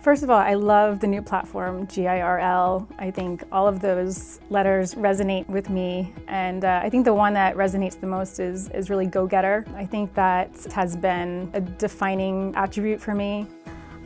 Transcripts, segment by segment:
First of all, I love the new platform, GIRL. I think all of those letters resonate with me, and I think the one that resonates the most is really go-getter. I think that has been a defining attribute for me.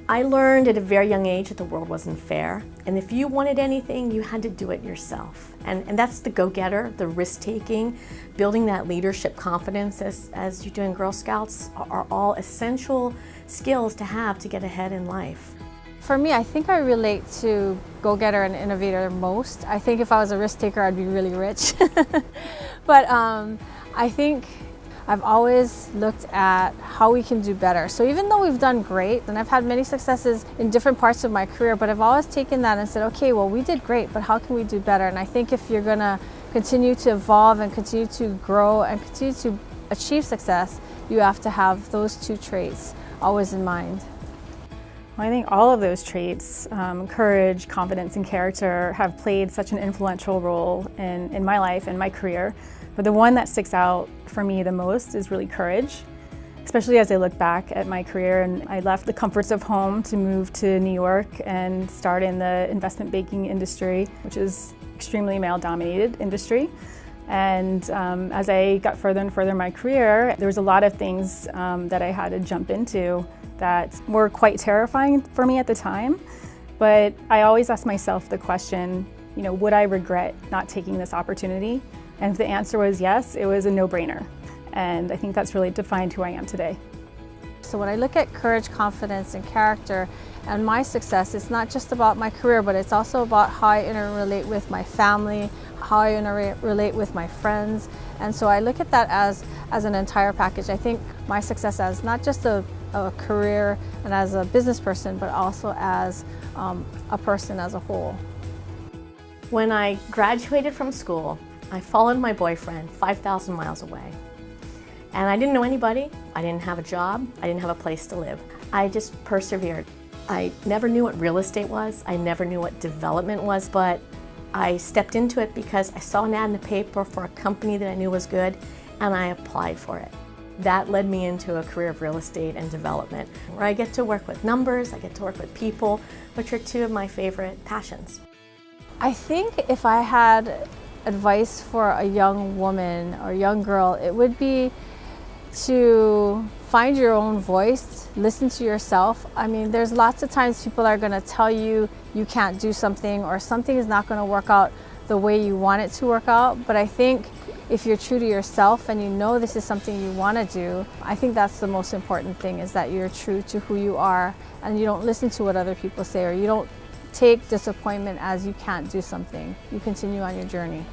I learned at a very young age that the world wasn't fair, and if you wanted anything, you had to do it yourself. And that's the go-getter, the risk-taking, building that leadership confidence as you do in Girl Scouts are all essential skills to have to get ahead in life. For me, I think I relate to go-getter and innovator most. I think if I was a risk-taker, I'd be really rich. But I think I've always looked at how we can do better. So even though we've done great, and I've had many successes in different parts of my career, but I've always taken that and said, okay, well, we did great, but how can we do better? And I think if you're gonna continue to evolve and continue to grow and continue to achieve success, you have to have those two traits always in mind. Well, I think all of those traits, courage, confidence, and character, have played such an influential role in my life and my career. But the one that sticks out for me the most is really courage, especially as I look back at my career. And I left the comforts of home to move to New York and start in the investment banking industry, which is extremely male-dominated industry. And as I got further and further in my career, there was a lot of things that I had to jump into that were quite terrifying for me at the time. But I always asked myself the question, would I regret not taking this opportunity? And if the answer was yes, it was a no-brainer. And I think that's really defined who I am today. So when I look at courage, confidence, and character and my success, it's not just about my career, but it's also about how I interrelate with my family, how I interrelate with my friends. And so I look at that as an entire package. I think my success as not just a career and as a business person, but also as a person as a whole. When I graduated from school, I followed my boyfriend 5,000 miles away. And I didn't know anybody, I didn't have a job, I didn't have a place to live. I just persevered. I never knew what real estate was, I never knew what development was, but I stepped into it because I saw an ad in the paper for a company that I knew was good, and I applied for it. That led me into a career of real estate and development, where I get to work with numbers, I get to work with people, which are two of my favorite passions. I think if I had advice for a young woman or young girl, it would be to find your own voice, listen to yourself. I mean, there's lots of times people are going to tell you you can't do something or something is not going to work out the way you want it to work out. But I think if you're true to yourself and you know this is something you want to do, I think that's the most important thing, is that you're true to who you are and you don't listen to what other people say, or you don't take disappointment as you can't do something. You continue on your journey.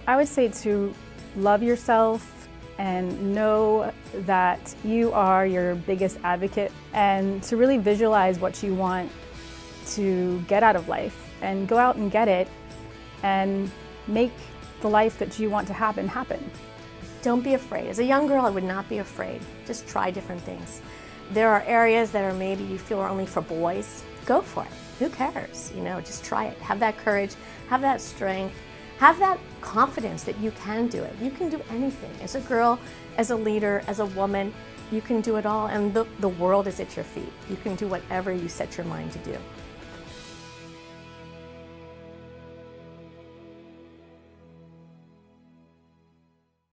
I would say to love yourself and know that you are your biggest advocate, and to really visualize what you want to get out of life and go out and get it and make the life that you want to happen. Don't be afraid. As a young girl, I would not be afraid. Just try different things. There are areas that are maybe you feel are only for boys. Go for it. Who cares? Just try it. Have that courage, have that strength, have that confidence that you can do it. You can do anything. As a girl, as a leader, as a woman, you can do it all, and the world is at your feet. You can do whatever you set your mind to do.